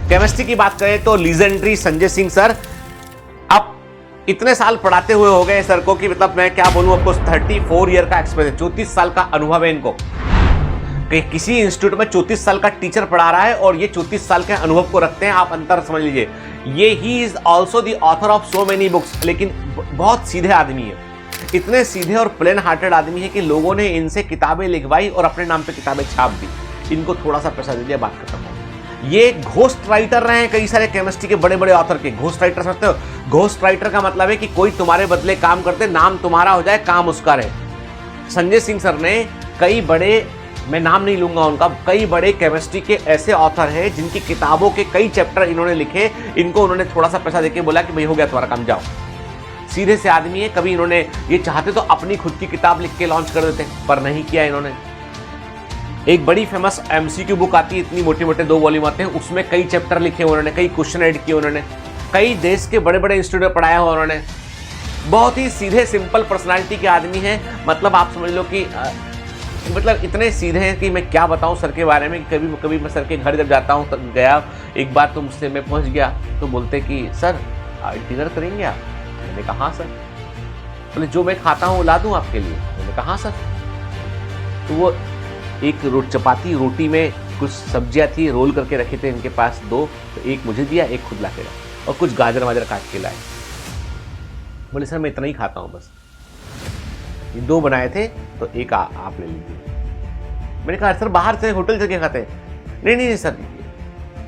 Chemistry की बात करें तो लीजेंडरी संजय सिंह सर, अब इतने साल पढ़ाते हुए हो गए सर को कि मतलब मैं क्या बोलूं आपको, 34 ईयर का एक्सपीरियंस, 34 साल का अनुभव है इनको कि किसी इंस्टीट्यूट में 34 साल का टीचर पढ़ा रहा है और ये 34 साल के अनुभव को रखते हैं। आप अंतर समझ लीजिए। ये he is also the author of so many books, लेकिन बहुत सीधे आदमी है, इतने सीधे और प्लेन हार्टेड आदमी है कि लोगों ने इनसे किताबें लिखवाई और अपने नाम पे किताबें छाप दी। इनको थोड़ा सा पैसा दे दिया, बात खत्म हो। ये घोस्ट राइटर रहे हैं कई सारे केमिस्ट्री के बड़े बड़े ऑथर के। घोस्ट राइटर समझते हो? घोस्ट राइटर का मतलब है कि कोई तुम्हारे बदले काम करते, नाम तुम्हारा हो जाए, काम उसका रहे। संजय सिंह सर ने कई बड़े, मैं नाम नहीं लूंगा उनका, कई बड़े केमिस्ट्री के ऐसे ऑथर हैं जिनकी किताबों के कई चैप्टर इन्होंने लिखे। इनको उन्होंने थोड़ा सा पैसा देके बोला कि भाई हो गया तुम्हारा काम, जाओ। सीधे से आदमी है। कभी इन्होंने ये चाहते तो अपनी खुद की किताब लिख के लॉन्च कर देते, पर नहीं किया इन्होंने। एक बड़ी फेमस एमसीक्यू बुक आती है, इतनी मोटे मोटे 2 वॉल्यूम आते हैं, उसमें कई चैप्टर लिखे उन्होंने, कई क्वेश्चन ऐड किए उन्होंने, कई देश के बड़े बड़े इंस्टीट्यूट में पढ़ाया हुआ उन्होंने। बहुत ही सीधे सिंपल पर्सनालिटी के आदमी हैं। मतलब आप समझ लो कि मतलब इतने सीधे हैं कि मैं क्या बताऊं सर के बारे में। कभी कभी मैं सर के घर जब जाता हूं, तब गया एक बार तो मुझसे मैं पहुंच गया तो बोलते कि सर डिनर करेंगे आप? मैंने कहा हाँ सर। बोले जो मैं खाता हूँ वो ला दूँ आपके लिए? मैंने कहा हाँ सर। तो वो एक चपाती रोटी में कुछ सब्जियां थी, रोल करके रखे थे इनके पास 2, तो एक मुझे दिया, एक खुद ला के रखा, और कुछ गाजर वाजर काट के लाए। बोले सर मैं इतना ही खाता हूँ बस। ये 2 बनाए थे तो एक आप ले लीजिए। मैंने कहा सर बाहर से होटल से क्या खाते हैं? नहीं सर।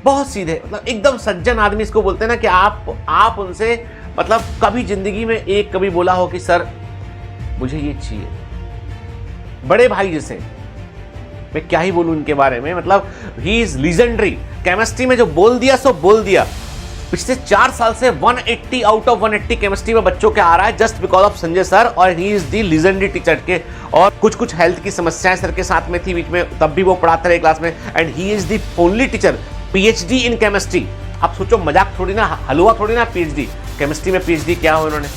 बहुत सीधे, मतलब एकदम सज्जन आदमी इसको बोलते हैं ना कि आप उनसे मतलब कभी जिंदगी में एक कभी बोला हो कि सर मुझे ये चाहिए। बड़े भाई जैसे, मैं क्या ही बोलूं इनके बारे में। मतलब ही इज लीजेंडरी। केमिस्ट्री में जो बोल दिया सो बोल दिया। पिछले 4 साल से 180 आउट ऑफ 180 केमिस्ट्री में बच्चों के आ रहा है just because of Sanjay sir, और he is the legendary teacher के। और कुछ हेल्थ की समस्याएं सर के साथ में थी बीच में, तब भी वो पढ़ाते रहे क्लास में। And he is the only teacher PhD in chemistry. आप सोचो, मजाक थोड़ी ना, हलवा थोड़ी ना पीएचडी। केमिस्ट्री में पीएचडी क्या हो इन्होंने।